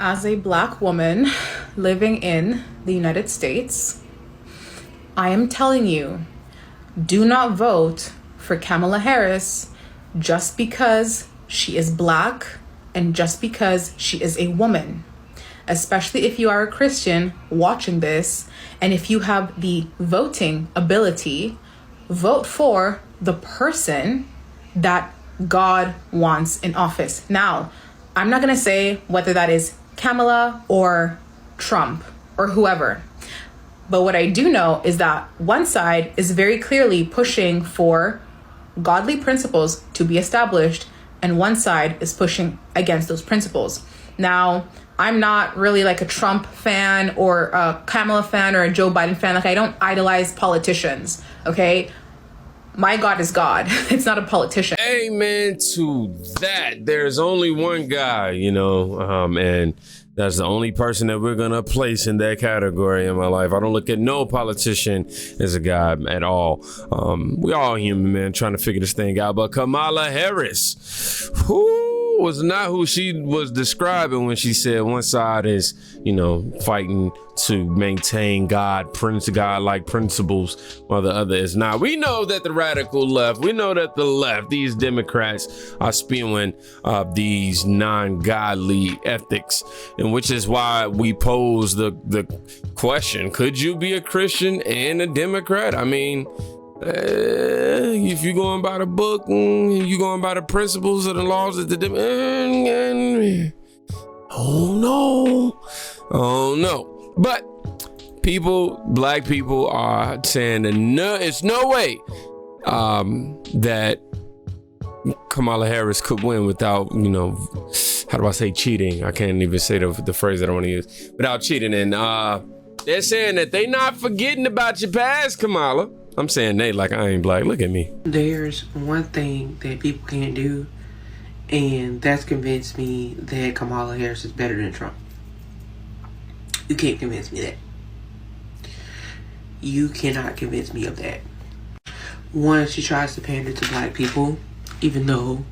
As a Black woman living in the United States, I am telling you, do not vote for Kamala Harris just because she is Black and just because she is a woman. Especially if you are a Christian watching this, and if you have the voting ability, vote for the person that God wants in office. Now, I'm not going to say whether that is Kamala or Trump or whoever. But what I do know is that one side is very clearly pushing for godly principles to be established, and one side is pushing against those principles. Now, I'm not really like a Trump fan or a Kamala fan or a Joe Biden fan. Like, I don't idolize politicians, okay? My God is God. It's not a politician. Amen to that. There's only one guy, and that's the only person that we're going to place in that category in my life. I don't look at no politician as a god at all. We all human, man, trying to figure this thing out. But Kamala Harris, who was not who she was describing when she said one side is, fighting to maintain God-like principles, while the other is not. We know that the radical left, we know that the left, these Democrats are spewing these non-godly ethics, and which is why we pose the question, could you be a Christian and a Democrat? I mean, if you're going by the book, you're going by the principles of the laws of the oh no. But Black people are saying that no, it's no way that Kamala Harris could win without, how do I say cheating? I can't even say the phrase that I want to use, without cheating. And they're saying that they not forgetting about your past, Kamala. I'm saying they like I ain't Black. Look at me. There's one thing that people can't do, and that's convinced me that Kamala Harris is better than Trump. You can't convince me that. You cannot convince me of that. One, she tries to pander to Black people, even though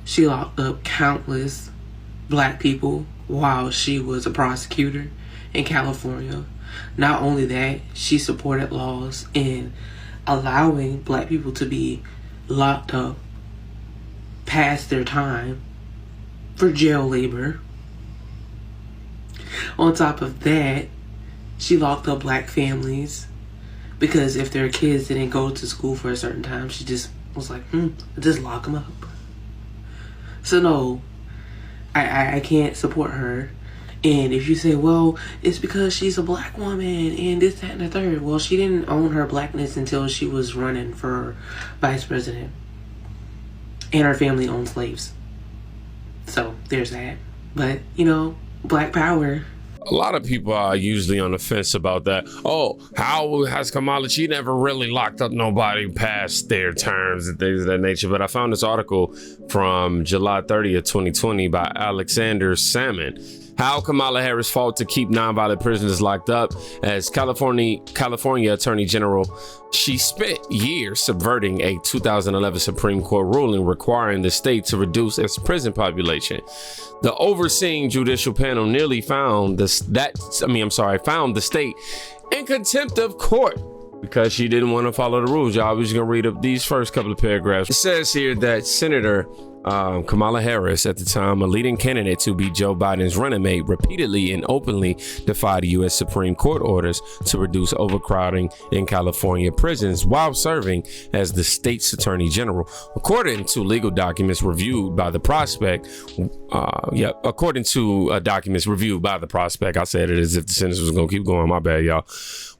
she locked up countless Black people while she was a prosecutor in California. Not only that, she supported laws in allowing Black people to be locked up past their time for jail labor. On top of that, she locked up Black families because if their kids didn't go to school for a certain time, she just was like, just lock them up. So no, I can't support her. And if you say, well, it's because she's a Black woman and this, that, and the third. Well, she didn't own her Blackness until she was running for vice president. And her family owned slaves. So there's that. But, Black power. A lot of people are usually on the fence about that. Oh, how has Kamala? She never really locked up nobody past their terms and things of that nature. But I found this article from July 30th, 2020 by Alexander Salmon. How Kamala Harris fought to keep nonviolent prisoners locked up. As California Attorney General, she spent years subverting a 2011 Supreme Court ruling requiring the state to reduce its prison population. The overseeing judicial panel nearly found the state in contempt of court because she didn't want to follow the rules. Y'all, we're just gonna read up these first couple of paragraphs. It says here that Senator Kamala Harris, at the time a leading candidate to be Joe Biden's running mate, repeatedly and openly defied U.S. Supreme Court orders to reduce overcrowding in California prisons while serving as the state's attorney general. According to legal documents reviewed by the prospect, I said it as if the sentence was going to keep going. My bad, y'all.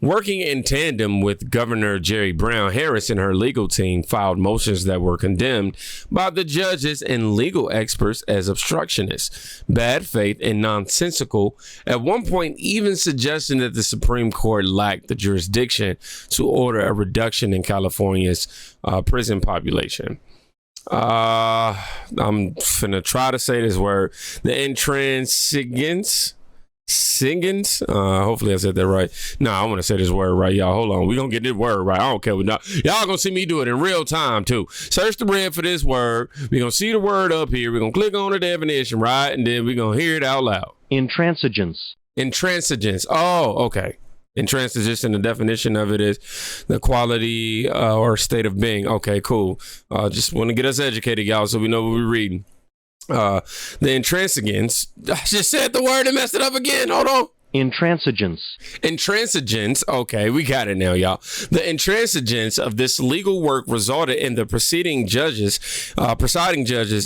Working in tandem with Governor Jerry Brown, Harris and her legal team filed motions that were condemned by the judges and legal experts as obstructionist, bad faith, and nonsensical, at one point even suggesting that the Supreme Court lacked the jurisdiction to order a reduction in California's prison population. I'm finna try to say this word. The intransigence Singins. Hopefully I said that right. No, I want to say this word right, y'all. Hold on. We're going to get this word right. I don't care what not. Y'all going to see me do it in real time, too. Search the red for this word. We're going to see the word up here. We're going to click on the definition, right? And then we're going to hear it out loud. Intransigence. Intransigence. Oh, okay. Intransigence, and the definition of it is the quality or state of being. Okay, cool. Just want to get us educated, y'all, so we know what we're reading. The intransigence. I just said the word and messed it up again. Hold on. Intransigence. Intransigence. Okay, we got it now, y'all. The intransigence of this legal work resulted in the presiding judges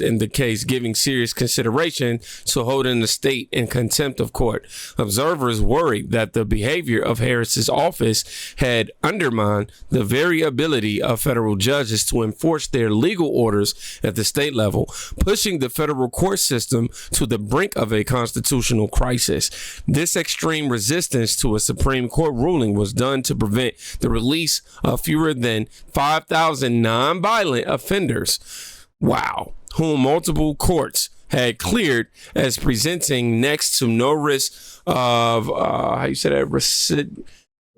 in the case giving serious consideration to holding the state in contempt of court. Observers worried that the behavior of Harris's office had undermined the very ability of federal judges to enforce their legal orders at the state level, pushing the federal court system to the brink of a constitutional crisis. This extreme resistance to a Supreme Court ruling was done to prevent the release of fewer than 5,000 nonviolent offenders. Wow. Whom multiple courts had cleared as presenting next to no risk of,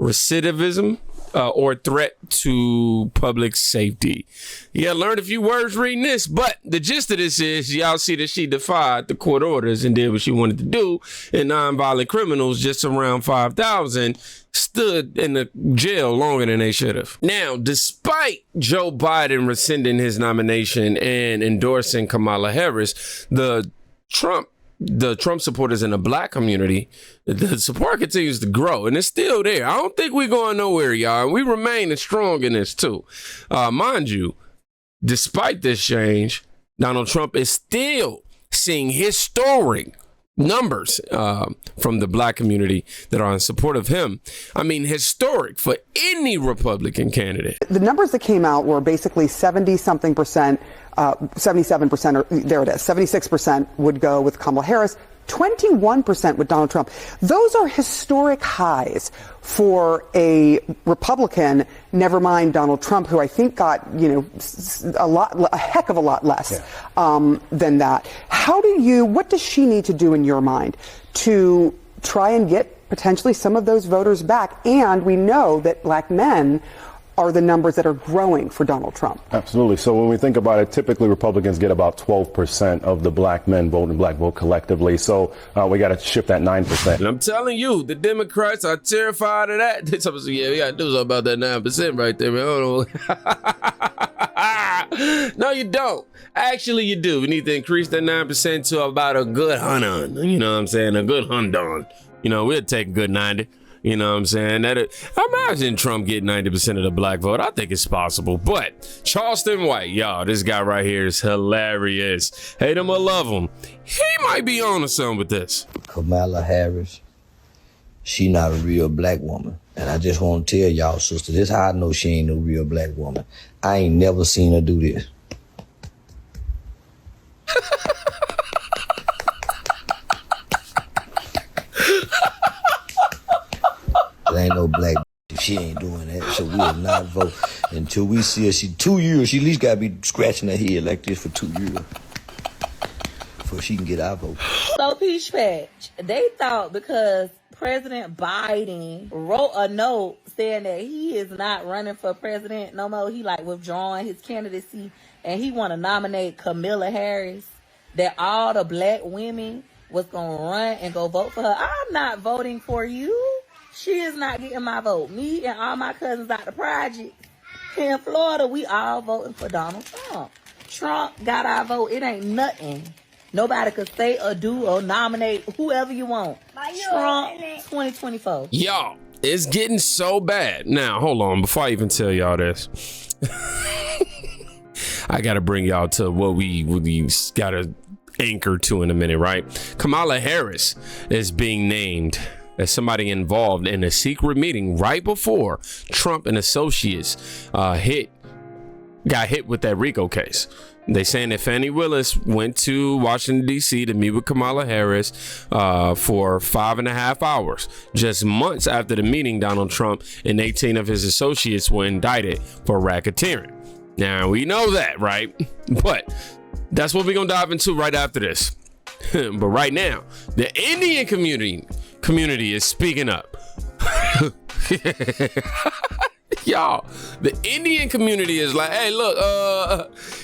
recidivism or threat to public safety. Yeah, learned a few words reading this, but the gist of this is y'all see that she defied the court orders and did what she wanted to do, and nonviolent criminals, just around 5,000, stood in the jail longer than they should have. Now, despite Joe Biden rescinding his nomination and endorsing Kamala Harris, the Trump supporters in the black community, the support continues to grow, and it's still there. I don't think we're going nowhere, y'all. We remain strong in this too. Mind you, despite this change, Donald Trump is still seeing historic numbers from the black community that are in support of him. I mean, historic for any Republican candidate. The numbers that came out were basically 77%, or there it is, 76% would go with Kamala Harris, 21% with Donald Trump. Those are historic highs for a Republican, never mind Donald Trump, who I think got, a heck of a lot less than that. What does she need to do in your mind to try and get potentially some of those voters back? And we know that black men are the numbers that are growing for Donald Trump. Absolutely. So when we think about it, typically Republicans get about 12% of the black men vote and black vote collectively. So we got to shift that 9%. And I'm telling you, the Democrats are terrified of that. They're supposed to, we got to do something about that 9% right there, man. Hold on. No, you don't. Actually, you do. We need to increase that 9% to about a good hundred. You know what I'm saying? A good hundred. We'll take a good 90. You know what I'm saying? Imagine Trump getting 90% of the black vote. I think it's possible. But Charleston White, y'all, this guy right here is hilarious. Hate him or love him, he might be on to something with this. Kamala Harris, she not a real black woman. And I just want to tell y'all, sister, this how I know she ain't no real black woman. I ain't never seen her do this. There ain't no black if she ain't doing that, so we will not vote until we see her. 2 years, she at least gotta be scratching her head like this for 2 years before she can get our vote. So Peach Patch, they thought because President Biden wrote a note saying that he is not running for president no more, he withdrawing his candidacy, and he want to nominate Kamala Harris, that all the black women was gonna run and go vote for her. I'm not voting for you. She is not getting my vote. Me and all my cousins out the project here in Florida, we all voting for Donald Trump. Trump got our vote. It ain't nothing. Nobody could say or do or nominate whoever you want. Trump 2024. Y'all, it's getting so bad. Now, hold on. Before I even tell y'all this, I got to bring y'all to what we got to anchor to in a minute, right? Kamala Harris is being named as somebody involved in a secret meeting right before Trump and associates got hit with that RICO case. They saying that Fani Willis went to Washington, D.C. to meet with Kamala Harris for 5.5 hours. Just months after the meeting, Donald Trump and 18 of his associates were indicted for racketeering. Now, we know that, right? But that's what we're going to dive into right after this. But right now, the Indian community community is speaking up. Y'all, the Indian community is like, hey, look,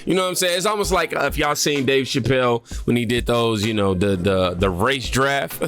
you know what I'm saying? It's almost like if y'all seen Dave Chappelle when he did those, you know, the race draft.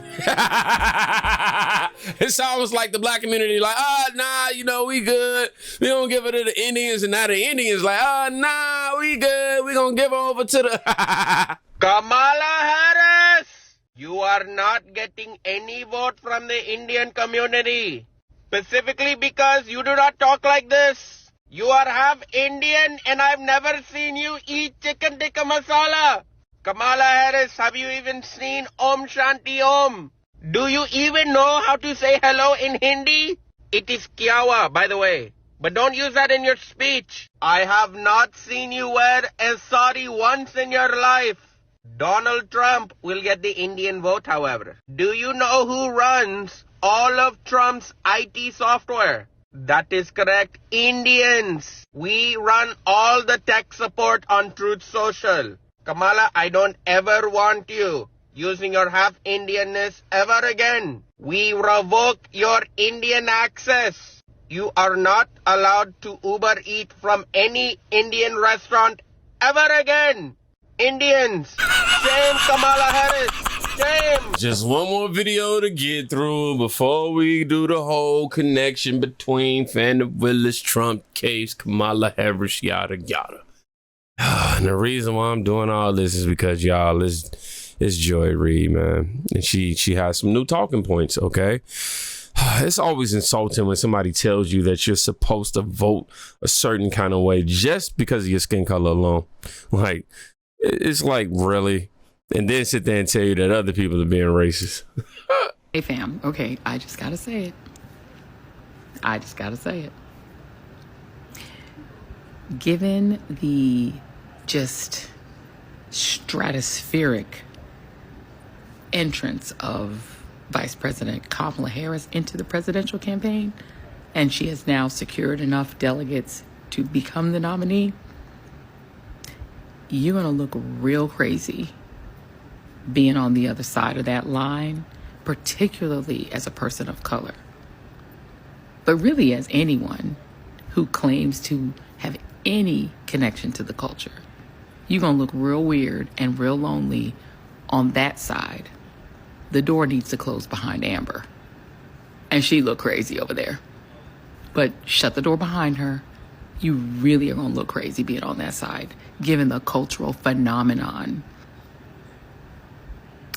It's almost like the black community like, nah, you know, we good. We don't give it to the Indians, and now the Indians like, nah, we good. We gonna give it over to the Kamala Harris, you are not getting any vote from the Indian community. Specifically because you do not talk like this. You are half Indian and I've never seen you eat chicken tikka masala. Kamala Harris, have you even seen Om Shanti Om? Do you even know how to say hello in Hindi? It is Kyawa, by the way. But don't use that in your speech. I have not seen you wear a sari once in your life. Donald Trump will get the Indian vote, however. Do you know who runs all of Trump's IT software? That is correct. Indians. We run all the tech support on Truth Social. Kamala, I don't ever want you using your half Indianness ever again. We revoke your Indian access. You are not allowed to Uber eat from any Indian restaurant ever again. Indians. Shame Kamala Harris. Shame. Just one more video to get through before we do the whole connection between Fanda Willis, Trump case, Kamala Harris, yada yada. And the reason why I'm doing all this is because y'all is Joy Reid, man, and she has some new talking points. Okay, it's always insulting when somebody tells you that you're supposed to vote a certain kind of way just because of your skin color alone. Like, it's like, really? And then sit there and tell you that other people are being racist. Hey fam, okay, I just gotta say it. Given the just stratospheric entrance of Vice President Kamala Harris into the presidential campaign, and she has now secured enough delegates to become the nominee, you're gonna look real crazy being on the other side of that line, particularly as a person of color, but really as anyone who claims to have any connection to the culture. You're gonna look real weird and real lonely on that side. The door needs to close behind Amber, and she look crazy over there, but shut the door behind her. You really are gonna look crazy being on that side, given the cultural phenomenon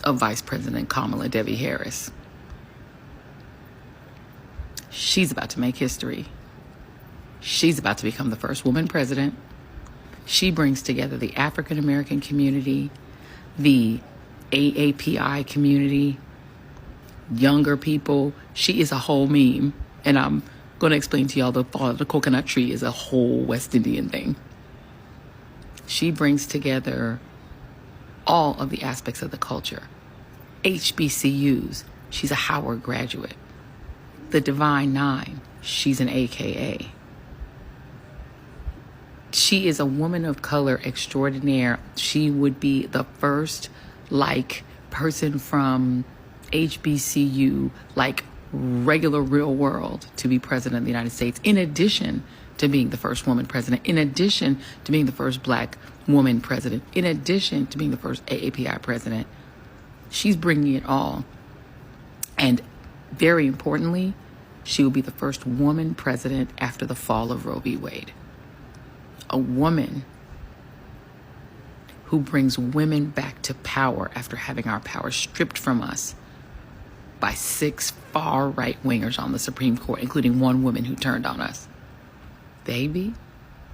of Vice President Kamala Devi Harris. She's about to make history. She's about to become the first woman president. She brings together the African American community, the AAPI community, younger people. She is a whole meme. And I'm going to explain to y'all the fall of the coconut tree is a whole West Indian thing. She brings together all of the aspects of the culture. HBCUs, she's a Howard graduate. The Divine Nine, she's an AKA. She is a woman of color extraordinaire. She would be the first, person from HBCU, regular real world, to be president of the United States, in addition to being the first woman president, in addition to being the first black woman president, in addition to being the first AAPI president. She's bringing it all. And very importantly, she will be the first woman president after the fall of Roe v. Wade. A woman who brings women back to power after having our power stripped from us by 6 far right-wingers on the Supreme Court, including one woman who turned on us. Baby,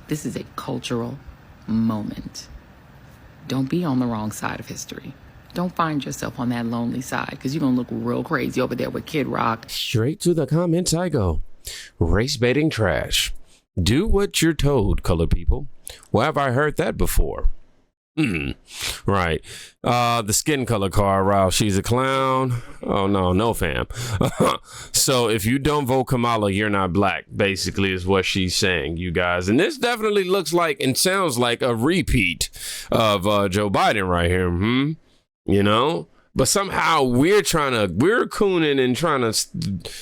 this is a cultural moment. Don't be on the wrong side of history. Don't find yourself on that lonely side, because you're going to look real crazy over there with Kid Rock. Straight to the comments I go. Race baiting trash. Do what you're told, colored people. Where have I heard that before? Right. The skin color card, wow, she's a clown. Oh, no, fam. So if you don't vote Kamala, you're not black, basically, is what she's saying, you guys. And this definitely looks like and sounds like a repeat of Joe Biden right here. You know, But somehow we're cooning and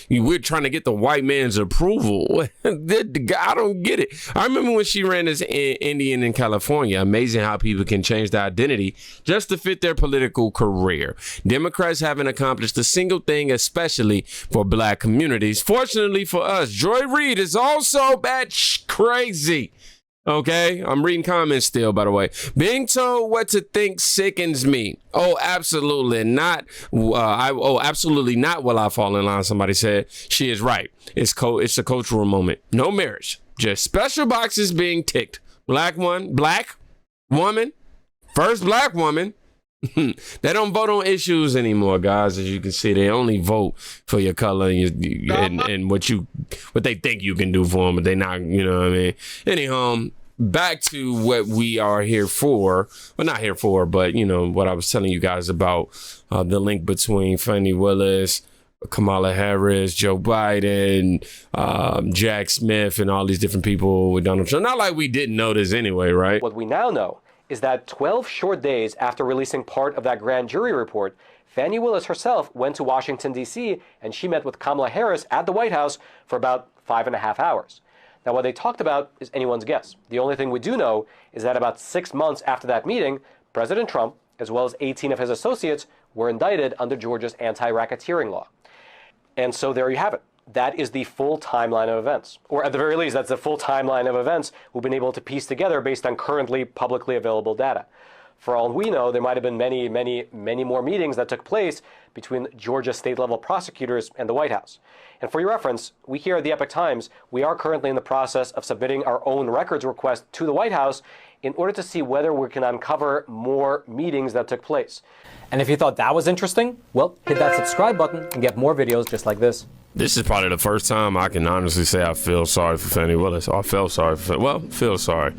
we're trying to get the white man's approval. I don't get it. I remember when she ran as Indian in California. Amazing how people can change their identity just to fit their political career. Democrats haven't accomplished a single thing, especially for black communities. Fortunately for us, Joy Reid is also batch crazy. Okay, I'm reading comments still, by the way. Being told what to think sickens me. Oh, absolutely not. Absolutely not will I fall in line, somebody said. She is right. It's a cultural moment. No marriage. Just special boxes being ticked. Black woman, first black woman. They don't vote on issues anymore, guys. As you can see, they only vote for your color and what they think you can do for them, but they not, you know what I mean? Anyhow, back to what we are here for. Well, not here for, but you know what I was telling you guys about the link between Fani Willis, Kamala Harris, Joe Biden, Jack Smith, and all these different people with Donald Trump. Not like we didn't know this anyway, right? What we now know is that 12 short days after releasing part of that grand jury report, Fani Willis herself went to Washington, D.C., and she met with Kamala Harris at the White House for about 5.5 hours. Now, what they talked about is anyone's guess. The only thing we do know is that about 6 months after that meeting, President Trump, as well as 18 of his associates, were indicted under Georgia's anti-racketeering law. And so there you have it. That is the full timeline of events. Or at the very least, that's the full timeline of events we've been able to piece together based on currently publicly available data. For all we know, there might have been many more meetings that took place between Georgia state-level prosecutors and the White House. And for your reference, we here at the Epoch Times, we are currently in the process of submitting our own records request to the White House in order to see whether we can uncover more meetings that took place. And if you thought that was interesting, well, hit that subscribe button and get more videos just like this. This is probably the first time I can honestly say I feel sorry for Fani Willis. Or I felt sorry for, feel sorry.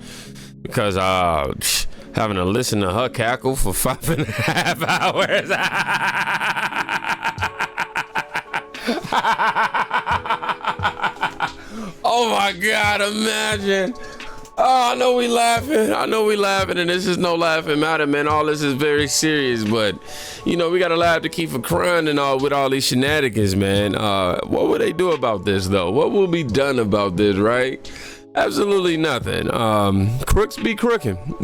Because having to listen to her cackle for 5.5 hours. Oh my God, imagine. Oh, I know we laughing, and this is no laughing matter, man. All this is very serious, but, you know, we got to laugh to keep from crying and all with all these shenanigans, man. What will they do about this, though? What will be done about this, right? Absolutely nothing. Crooks be crooking.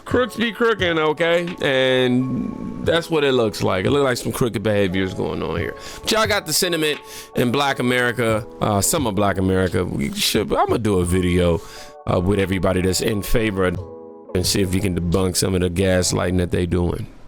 Crooks be crooking, okay? And that's what it looks like. It looks like some crooked behavior is going on here. But y'all got the sentiment in Black America, some of Black America. I'm gonna do a video with everybody that's in favor and see if we can debunk some of the gaslighting that they doing.